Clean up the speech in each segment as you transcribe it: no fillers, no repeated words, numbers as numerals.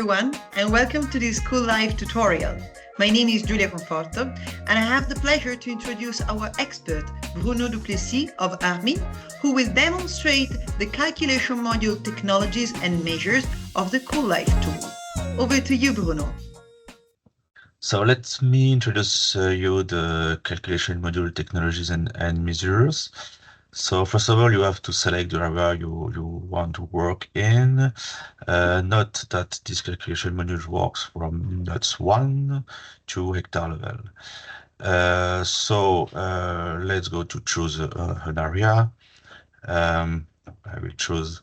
everyone, and welcome to this CoolLIFE tutorial. My name is Giulia Conforto, and I have the pleasure to introduce our expert, Bruno Duplessis of ARMINES, who will demonstrate the calculation module technologies and measures of the CoolLIFE tool. Over to you, Bruno. So let me introduce you the calculation module technologies and measures. So first of all, you have to select the area you want to work in. Note that this calculation module works from nuts 1 to hectare level. Let's go to choose an area. I will choose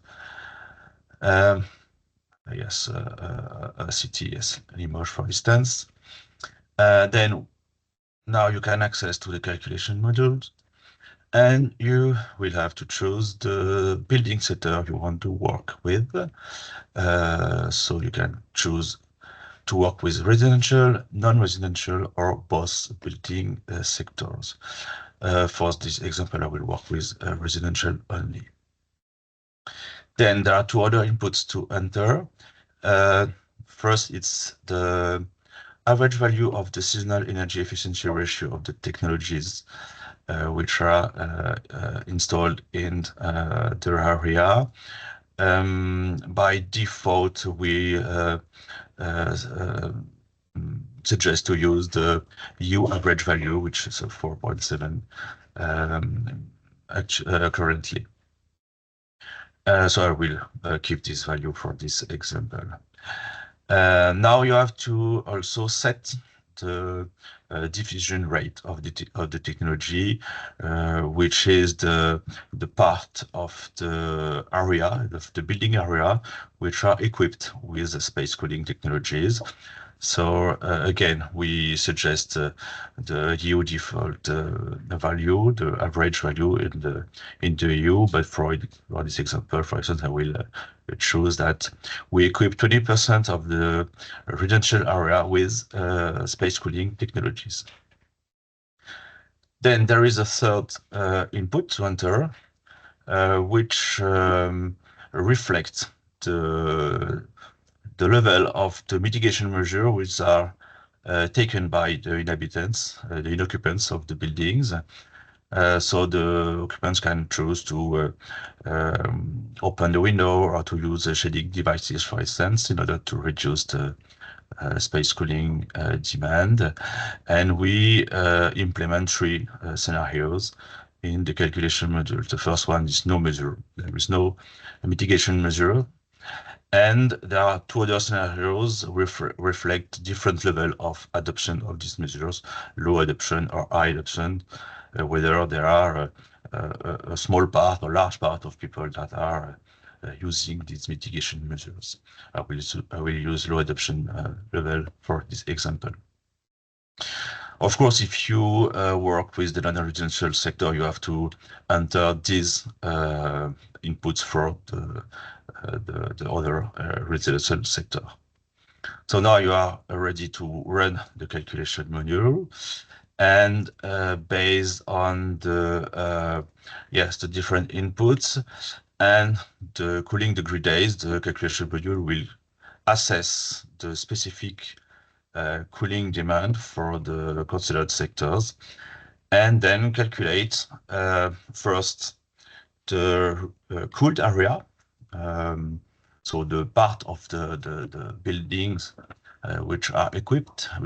yes, a city, yes, Limoges, for instance. Then now you can access to the calculation modules, and you will have to choose the building sector you want to work with. So you can choose to work with residential, non-residential, or both building sectors. For this example, I will work with residential only. Then there are two other inputs to enter. First, it's the average value of the seasonal energy efficiency ratio of the technologies which are installed in the area. By default, we suggest to use the U average value, which is 4.7 currently. So I will keep this value for this example. Now you have to also set the diffusion rate of the technology, which is the part of the area, the building area, which are equipped with the space cooling technologies. So again, we suggest the EU default value, the average value in the EU. But for this example, for instance, I will choose that we equip 20% of the residential area with space cooling technologies. Then there is a third input to enter, which reflects the level of the mitigation measure which are taken by the inhabitants, the occupants of the buildings. So the occupants can choose to open the window or to use shading devices, for instance, in order to reduce the space cooling demand. And we implement three scenarios in the calculation module. The first one is no measure. There is no mitigation measure. And there are two other scenarios which reflect different level of adoption of these measures, low adoption or high adoption, whether there are a small part or large part of people that are using these mitigation measures. I will use low adoption level for this example. Of course, if you work with the non-residential sector, you have to enter these inputs for the other residential sector. So now you are ready to run the calculation module, and based on the different inputs and the cooling degree days, the calculation module will assess the specific cooling demand for the considered sectors, and then calculate first the cooled area, so the part of the buildings which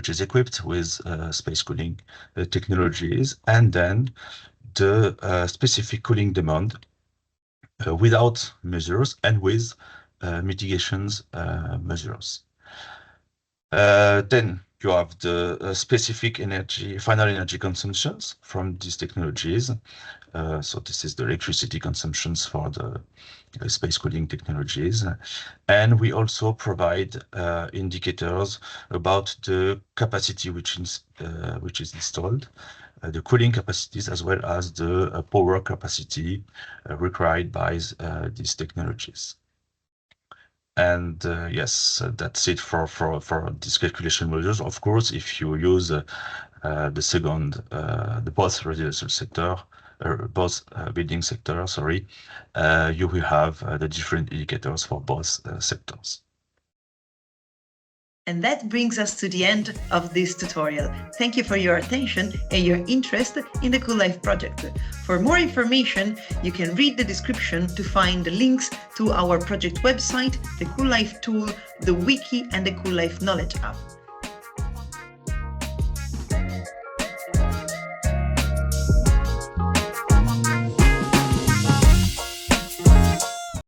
is equipped with space cooling technologies, and then the specific cooling demand without measures and with mitigations measures. Then you have the specific final energy consumptions from these technologies. So this is the electricity consumptions for the space cooling technologies. And we also provide indicators about the capacity which is installed, the cooling capacities, as well as the power capacity required by these technologies. And yes, that's it for this calculation modules. Of course, if you use the both residential sector, both building sector, sorry, you will have the different indicators for both sectors. And that brings us to the end of this tutorial. Thank you for your attention and your interest in the CoolLIFE project. For more information, you can read the description to find the links to our project website, the CoolLIFE tool, the wiki, and the CoolLIFE Knowledge app.